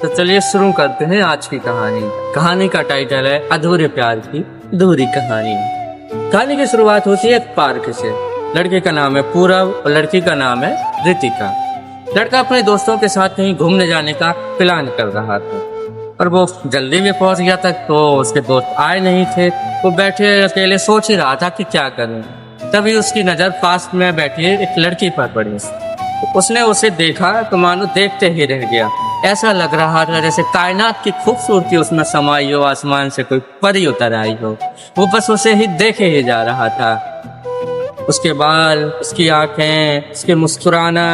तो चलिए शुरू करते हैं आज की कहानी। कहानी का टाइटल है अधूरे प्यार की अधूरी कहानी। कहानी की शुरुआत होती है एक पार्क से। लड़के का नाम है पूरब और लड़की का नाम है रितिका। लड़का अपने दोस्तों के साथ कहीं घूमने जाने का प्लान कर रहा था और वो जल्दी में पहुंच गया था, तो उसके दोस्त आए नहीं थे। वो बैठे अकेले सोच ही रहा था कि क्या करें। तभी उसकी नज़र पास में बैठी एक लड़की पर पड़ी। उसने उसे देखा तो मानो देखते ही रह गया। ऐसा लग रहा था जैसे कायनात की खूबसूरती उसमें समाई हो, आसमान से कोई परी उतर आई हो। वो बस उसे ही देखे ही जा रहा था। उसके बाल, उसकी आंखें, उसके मुस्कुराना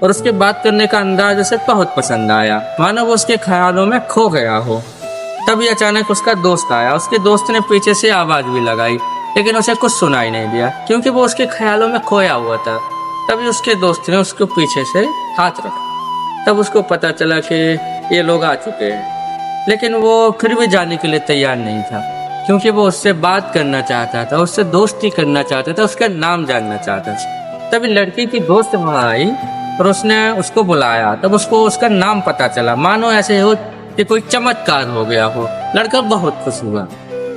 और उसके बात करने का अंदाज उसे बहुत पसंद आया, मानो वो उसके ख्यालों में खो गया हो। तभी अचानक उसका दोस्त आया। उसके दोस्त ने पीछे से आवाज भी लगाई, लेकिन उसे कुछ सुनाई नहीं दिया क्योंकि वो उसके ख्यालों में खोया हुआ था। तभी उसके दोस्त ने उसको पीछे से हाथ रखा। तब उसको पता चला कि ये लोग आ चुके हैं, लेकिन वो फिर भी जाने के लिए तैयार नहीं था क्योंकि वो उससे बात करना चाहता था, उससे दोस्ती करना चाहता था, उसका नाम जानना चाहता था। तभी लड़की की दोस्त वहाँ आई और उसने उसको बुलाया। तब उसको उसका नाम पता चला, मानो ऐसे हो कि कोई चमत्कार हो गया हो। लड़का बहुत खुश हुआ।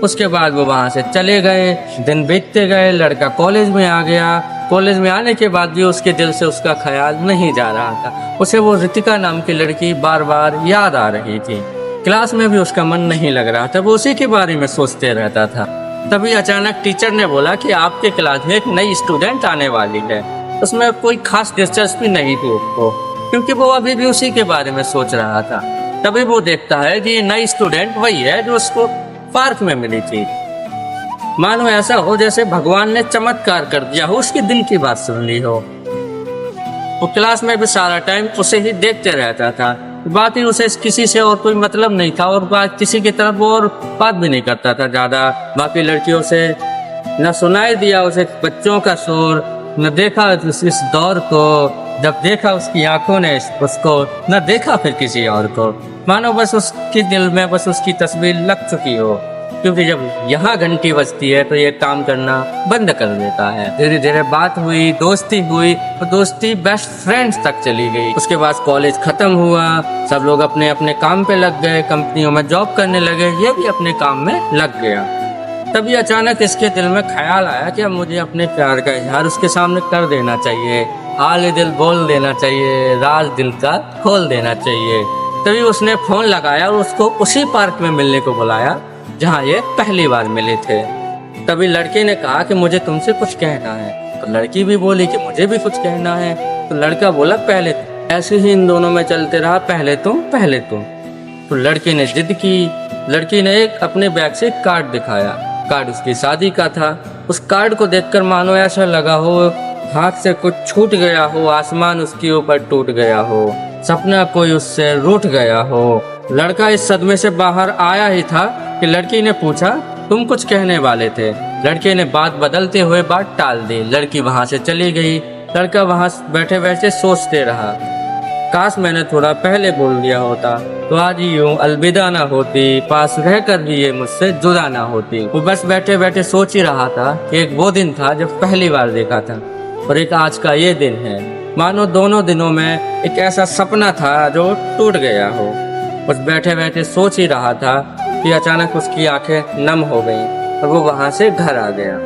उसके बाद वो वहाँ से चले गए। दिन बीतते गए, लड़का कॉलेज में आ गया। कॉलेज में आने के बाद भी उसके दिल से उसका ख्याल नहीं जा रहा था। उसे वो रितिका नाम की लड़की बार बार याद आ रही थी। क्लास में भी उसका मन नहीं लग रहा था, वो उसी के बारे में सोचते रहता था। तभी अचानक टीचर ने बोला कि आपके क्लास में एक नई स्टूडेंट आने वाली है। उसमें कोई खास दिलचस्पी नहीं थी उसको, क्योंकि वो अभी भी उसी के बारे में सोच रहा था। तभी वो देखता है कि ये नई स्टूडेंट वही है जो उसको पार्क में मिली थी। मानो ऐसा हो जैसे भगवान ने चमत्कार कर दिया हो, उसके दिल की बात सुन ली हो। वो क्लास में भी सारा टाइम उसे ही देखते रहता था। बाकी उसे किसी से और कोई मतलब नहीं था और बात किसी की तरफ और बात भी नहीं करता था ज़्यादा। बाकी लड़कियों से न सुनाई दिया उसे बच्चों का शोर, न देखा इस दौर को। जब देखा उसकी आंखों ने उसको, न देखा फिर किसी और को। मानो बस उसके दिल में बस उसकी तस्वीर लग चुकी हो, क्योंकि जब यहाँ घंटी बजती है तो ये काम करना बंद कर देता है। धीरे धीरे बात हुई, दोस्ती हुई और दोस्ती बेस्ट फ्रेंड्स तक चली गई। उसके बाद कॉलेज खत्म हुआ, सब लोग अपने अपने काम पे लग गए, कंपनियों में जॉब करने लगे, ये भी अपने काम में लग गया। तभी अचानक इसके दिल में ख्याल आया कि अब मुझे अपने प्यार का इजहार उसके सामने कर देना चाहिए, हाल दिल बोल देना चाहिए, राज दिल का खोल देना चाहिए। तभी उसने फोन लगाया और उसको उसी पार्क में मिलने को बुलाया जहाँ ये पहली बार मिले थे। तभी लड़के ने कहा कि मुझे तुमसे कुछ कहना है। तो लड़की भी बोली कि मुझे भी कुछ कहना है। तो लड़का बोला पहले तुम। ऐसे ही इन दोनों में चलते रहा, पहले तुम पहले तुम। तो लड़के ने जिद की। लड़की ने एक अपने बैग से एक कार्ड दिखाया। कार्ड उसकी शादी का था। उस कार्ड को देखकर मानो ऐसा लगा हो हाथ से कुछ छूट गया हो, आसमान उसके ऊपर टूट गया हो, सपना कोई उससे रूठ गया हो। लड़का इस सदमे से बाहर आया ही था कि लड़की ने पूछा तुम कुछ कहने वाले थे। लड़के ने बात बदलते हुए बात टाल दी। लड़की वहां से चली गई। लड़का वहां बैठे बैठे सोचते रहा, काश मैंने थोड़ा पहले बोल दिया होता तो आज यूं अलविदा ना होती, पास रहकर भी ये मुझसे जुदा ना होती। वो बस बैठे बैठे सोच ही रहा था कि एक वो दिन था जब पहली बार देखा था और एक आज का ये दिन है। मानो दोनों दिनों में एक ऐसा सपना था जो टूट गया हो। बस बैठे बैठे सोच ही रहा था कि अचानक उसकी आंखें नम हो गईं और वो वहां से घर आ गया।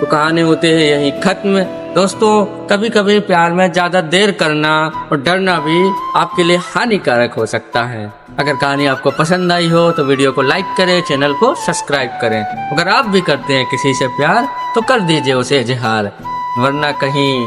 तो कहानी होती है यहीं खत्म। दोस्तों, कभी कभी प्यार में ज़्यादा देर करना और डरना भी आपके लिए हानिकारक हो सकता है। अगर कहानी आपको पसंद आई हो तो वीडियो को लाइक करें, चैनल को सब्सक्राइब करें। अगर आप भी करते हैं किसी से प्यार तो कर दीजिए उसे इजहार, वरना कहीं